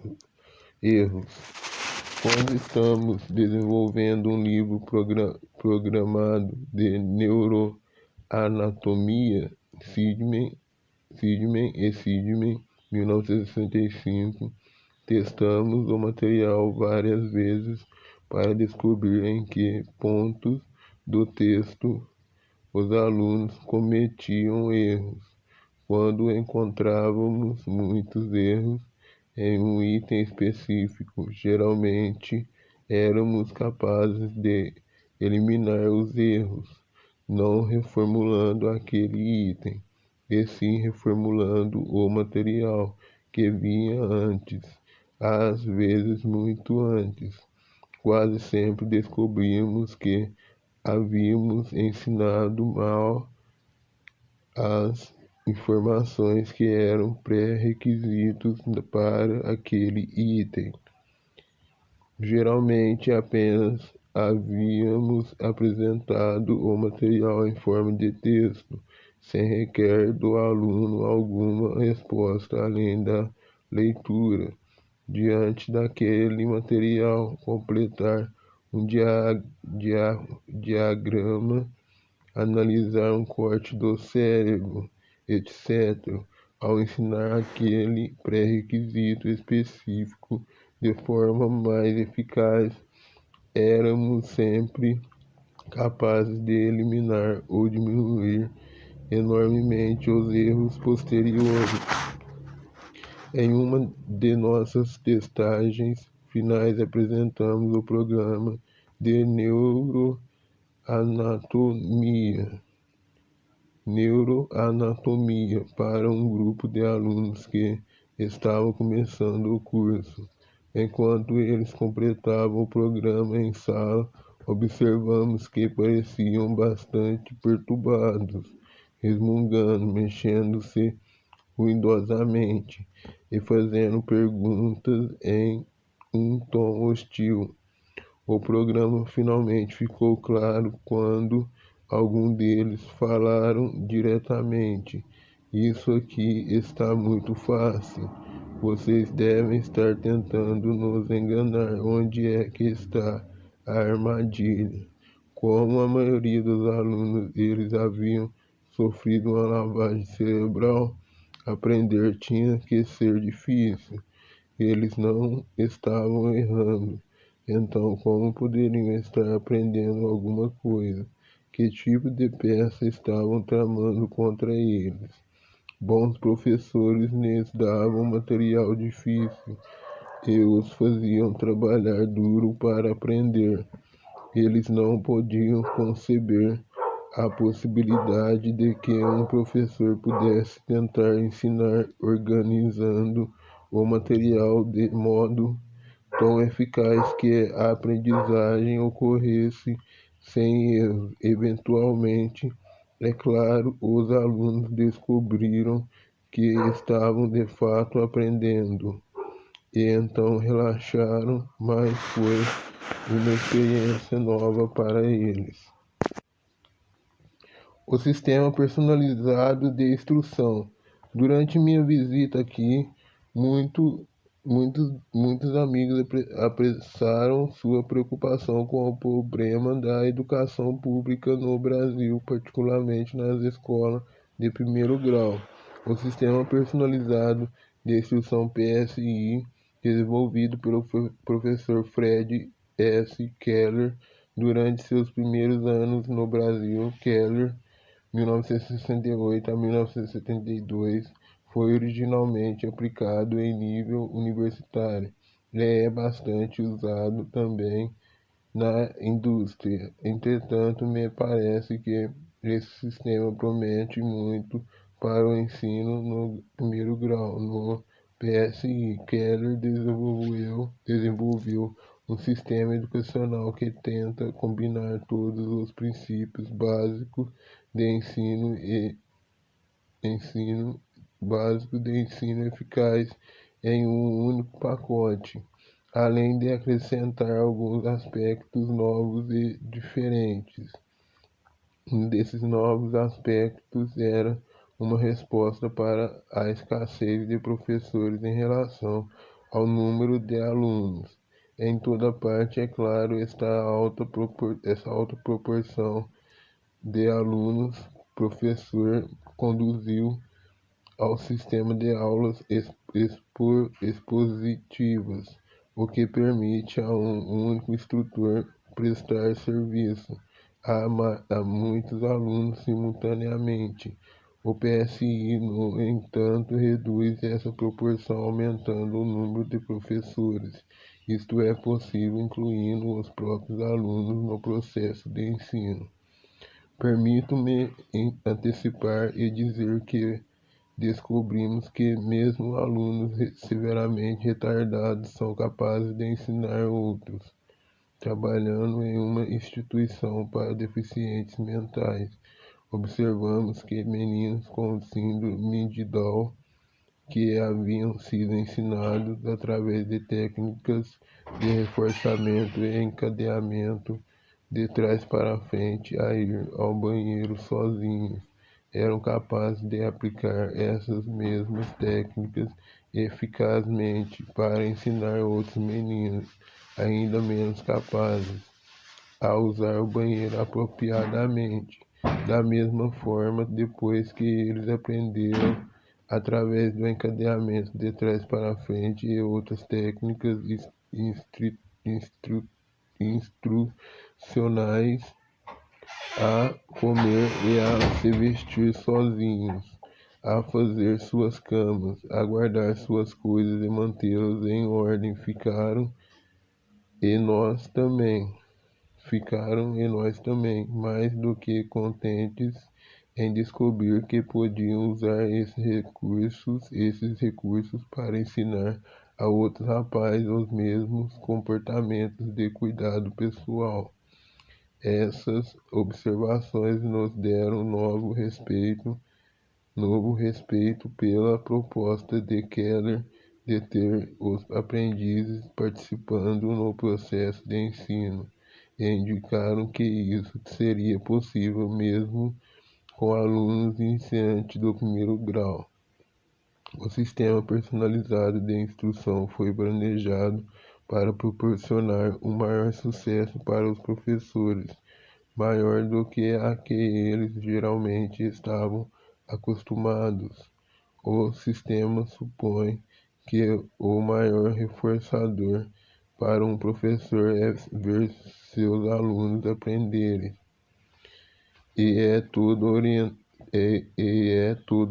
erros. Quando estamos desenvolvendo um livro programado de neuroanatomia, Sidney e Sidney, 1965, testamos o material várias vezes para descobrir em que pontos do texto os alunos cometiam erros. Quando encontrávamos muitos erros em um item específico, geralmente éramos capazes de eliminar os erros, não reformulando aquele item, e sim reformulando o material que vinha antes, às vezes muito antes. Quase sempre descobrimos que havíamos ensinado mal as informações que eram pré-requisitos para aquele item. Geralmente apenas havíamos apresentado o material em forma de texto, sem requer do aluno alguma resposta além da leitura. Diante daquele material, completar um diagrama, analisar um corte do cérebro, etc. Ao ensinar aquele pré-requisito específico de forma mais eficaz, éramos sempre capazes de eliminar ou diminuir enormemente os erros posteriores. Em uma de nossas testagens finais, apresentamos o programa de neuroanatomia para um grupo de alunos que estavam começando o curso. Enquanto eles completavam o programa em sala, observamos que pareciam bastante perturbados, resmungando, mexendo-se ruidosamente e fazendo perguntas em um tom hostil. O programa finalmente ficou claro quando alguns deles falaram diretamente: "Isso aqui está muito fácil. Vocês devem estar tentando nos enganar. Onde é que está a armadilha?" Como a maioria dos alunos eles haviam sofrido uma lavagem cerebral, aprender tinha que ser difícil. Eles não estavam errando. Então, como poderiam estar aprendendo alguma coisa? Que tipo de peça estavam tramando contra eles? Bons professores lhes davam material difícil e os faziam trabalhar duro para aprender. Eles não podiam conceber a possibilidade de que um professor pudesse tentar ensinar organizando o material de modo tão eficaz que a aprendizagem ocorresse sem erros. Eventualmente, é claro, os alunos descobriram que estavam de fato aprendendo e então relaxaram, mas foi uma experiência nova para eles. O sistema personalizado de instrução. Durante minha visita aqui, muitos amigos apressaram sua preocupação com o problema da educação pública no Brasil, particularmente nas escolas de primeiro grau. O sistema personalizado de instrução PSI, desenvolvido pelo professor Fred S. Keller durante seus primeiros anos no Brasil. Keller 1968 a 1972, foi originalmente aplicado em nível universitário e é bastante usado também na indústria. Entretanto, me parece que esse sistema promete muito para o ensino no primeiro grau. No PSI, Keller desenvolveu um sistema educacional que tenta combinar todos os princípios básicos de ensino eficaz em um único pacote, além de acrescentar alguns aspectos novos e diferentes. Um desses novos aspectos era uma resposta para a escassez de professores em relação ao número de alunos. Em toda parte, é claro, essa alta proporção de alunos, professor conduziu ao sistema de aulas expositivas, o que permite a um único instrutor prestar serviço a muitos alunos simultaneamente. O PSI, no entanto, reduz essa proporção aumentando o número de professores. Isto é possível incluindo os próprios alunos no processo de ensino. Permito-me antecipar e dizer que descobrimos que mesmo alunos severamente retardados são capazes de ensinar outros. Trabalhando em uma instituição para deficientes mentais, observamos que meninos com síndrome de Down, que haviam sido ensinados através de técnicas de reforçamento e encadeamento de trás para frente a ir ao banheiro sozinhos, eram capazes de aplicar essas mesmas técnicas eficazmente para ensinar outros meninos, ainda menos capazes, a usar o banheiro apropriadamente. Da mesma forma, depois que eles aprenderam através do encadeamento de trás para frente e outras técnicas instrucionais, a comer e a se vestir sozinhos, a fazer suas camas, a guardar suas coisas e mantê-las em ordem, e nós também. Ficaram e nós também, mais do que contentes em descobrir que podiam usar esses recursos para ensinar a outros rapazes os mesmos comportamentos de cuidado pessoal. Essas observações nos deram novo respeito pela proposta de Keller de ter os aprendizes participando no processo de ensino e indicaram que isso seria possível mesmo com alunos iniciantes do primeiro grau. O sistema personalizado de instrução foi planejado para proporcionar um maior sucesso para os professores, maior do que a que eles geralmente estavam acostumados. O sistema supõe que o maior reforçador para um professor é ver seus alunos aprenderem, e é tudo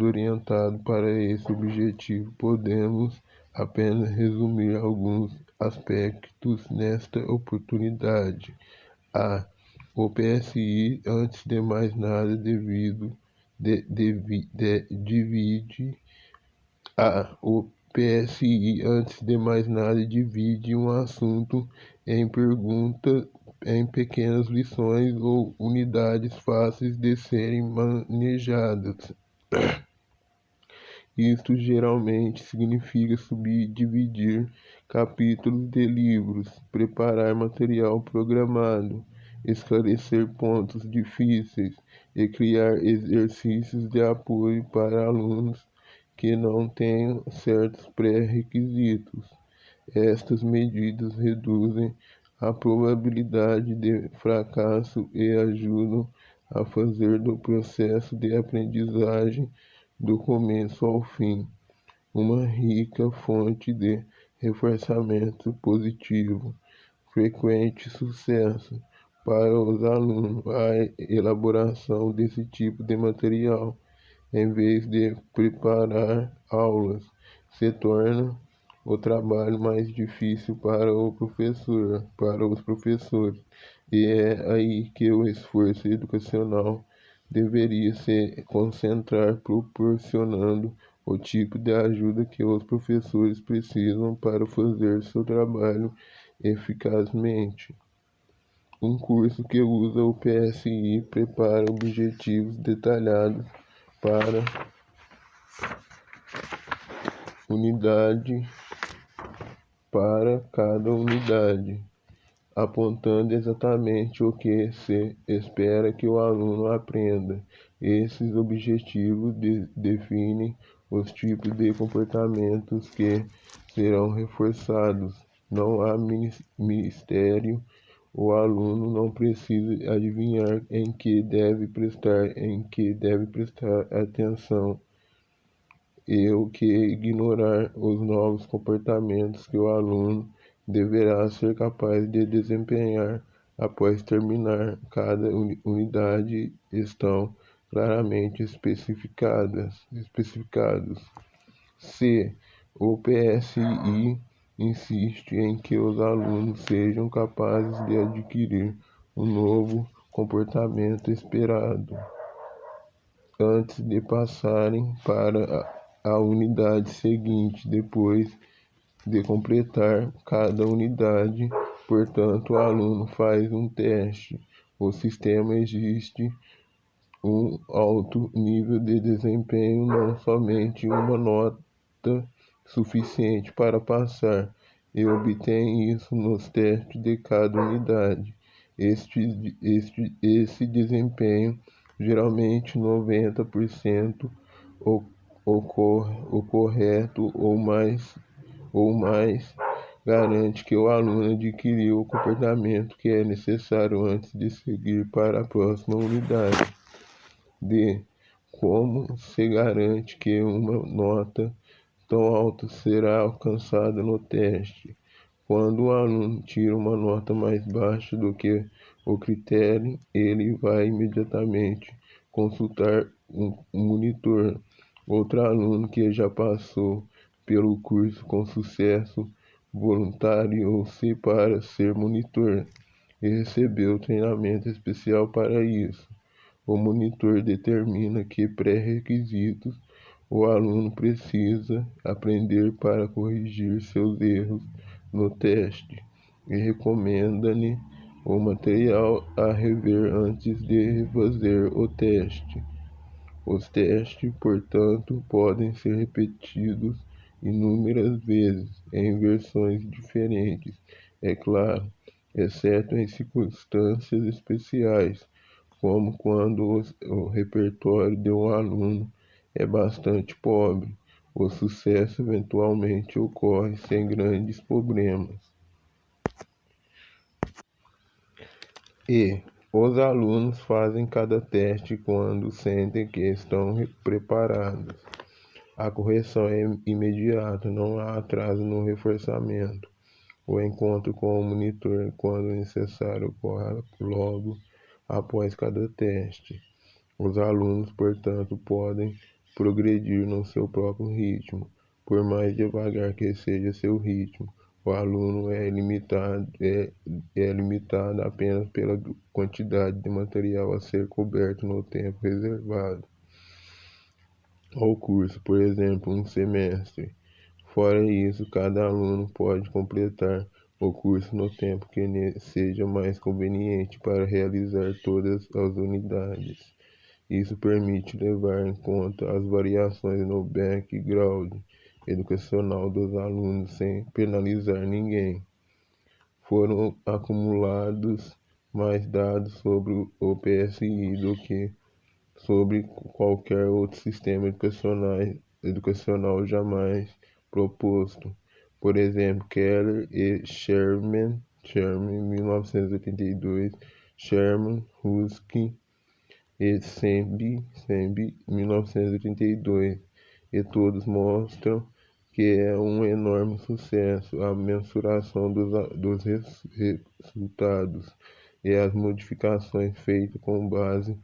orientado para esse objetivo. Podemos apenas resumir alguns aspectos nesta oportunidade. O PSI, antes de mais nada, divide PSI, antes de mais nada, divide um assunto em pequenas lições ou unidades fáceis de serem manejadas. Isto geralmente significa subdividir capítulos de livros, preparar material programado, esclarecer pontos difíceis e criar exercícios de apoio para alunos que não tenham certos pré-requisitos. Estas medidas reduzem a probabilidade de fracasso e ajudam a fazer do processo de aprendizagem do começo ao fim uma rica fonte de reforçamento positivo. Frequente sucesso para os alunos a elaboração desse tipo de material, em vez de preparar aulas, se torna o trabalho mais difícil para os professores, e é aí que o esforço educacional deveria se concentrar, proporcionando o tipo de ajuda que os professores precisam para fazer seu trabalho eficazmente. Um curso que usa o PSI prepara objetivos detalhados para unidade para cada unidade, apontando exatamente o que se espera que o aluno aprenda. Esses objetivos definem os tipos de comportamentos que serão reforçados. Não há mistério. O aluno não precisa adivinhar em que deve prestar atenção e o que ignorar os novos comportamentos que o aluno deverá ser capaz de desempenhar após terminar cada unidade estão claramente especificados. C. O PSI insiste em que os alunos sejam capazes de adquirir um novo comportamento esperado antes de passarem para a unidade seguinte, depois de completar cada unidade. Portanto, o aluno faz um teste. O sistema existe um alto nível de desempenho, não somente uma nota suficiente para passar, e obtém isso nos testes de cada unidade. Esse desempenho, geralmente 90%, o correto ou mais, garante que o aluno adquiriu o comportamento que é necessário antes de seguir para a próxima unidade. D. Como se garante que uma nota tão alta será alcançada no teste? Quando o aluno tira uma nota mais baixa do que o critério, ele vai imediatamente consultar um monitor. Outro aluno que já passou pelo curso com sucesso voluntariou-se para ser monitor e recebeu treinamento especial para isso. O monitor determina que pré-requisitos o aluno precisa aprender para corrigir seus erros no teste e recomenda-lhe o material a rever antes de fazer o teste. Os testes, portanto, podem ser repetidos inúmeras vezes em versões diferentes, é claro, exceto em circunstâncias especiais, como quando o repertório de um aluno é bastante pobre. O sucesso eventualmente ocorre sem grandes problemas. E os alunos fazem cada teste quando sentem que estão preparados. A correção é imediata, não há atraso no reforçamento. O encontro com o monitor, quando necessário, ocorre logo após cada teste. Os alunos, portanto, podem progredir no seu próprio ritmo, por mais devagar que seja seu ritmo. O aluno é limitado apenas pela quantidade de material a ser coberto no tempo reservado ao curso, por exemplo, um semestre. Fora isso, cada aluno pode completar o curso no tempo que seja mais conveniente para realizar todas as unidades. Isso permite levar em conta as variações no background educacional dos alunos sem penalizar ninguém. Foram acumulados mais dados sobre o PSI do que sobre qualquer outro sistema educacional jamais proposto. Por exemplo, Keller e Sherman, 1982, Sherman, Husky e Sembe, 1982, e todos mostram que é um enorme sucesso a mensuração dos resultados e as modificações feitas com base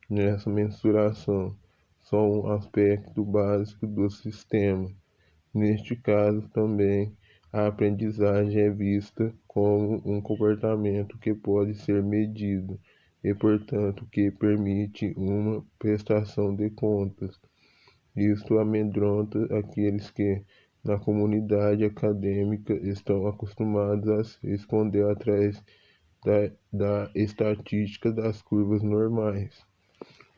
nessa mensuração são um aspecto básico do sistema. Neste caso, também, a aprendizagem é vista como um comportamento que pode ser medido e, portanto, que permite uma prestação de contas. Isto amedronta aqueles que, na comunidade acadêmica, estão acostumados a se esconder atrás da estatística das curvas normais.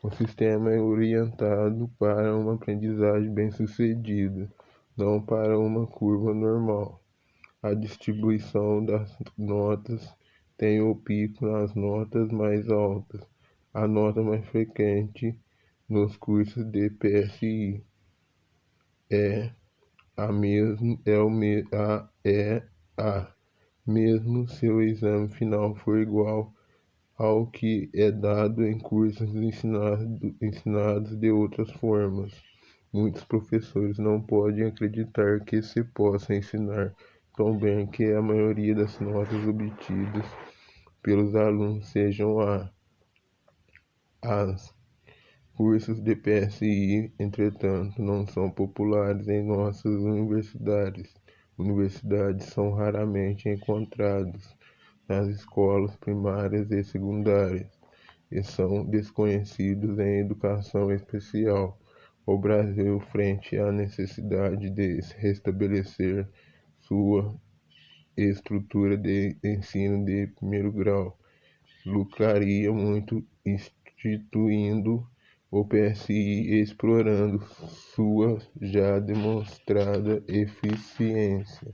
O sistema é orientado para uma aprendizagem bem-sucedida, não para uma curva normal. A distribuição das notas tem o pico nas notas mais altas. A nota mais frequente nos cursos de PSI é a mesmo é o me, a, mesmo se o exame final for igual ao que é dado em cursos ensinados de outras formas. Muitos professores não podem acreditar que se possa ensinar tão bem que a maioria das notas obtidas pelos alunos sejam as. Cursos de PSI, entretanto, não são populares em nossas universidades. Universidades são raramente encontrados nas escolas primárias e secundárias e são desconhecidos em educação especial. O Brasil, frente à necessidade de restabelecer sua estrutura de ensino de primeiro grau, lucraria muito instituindo o PSI e explorando sua já demonstrada eficiência.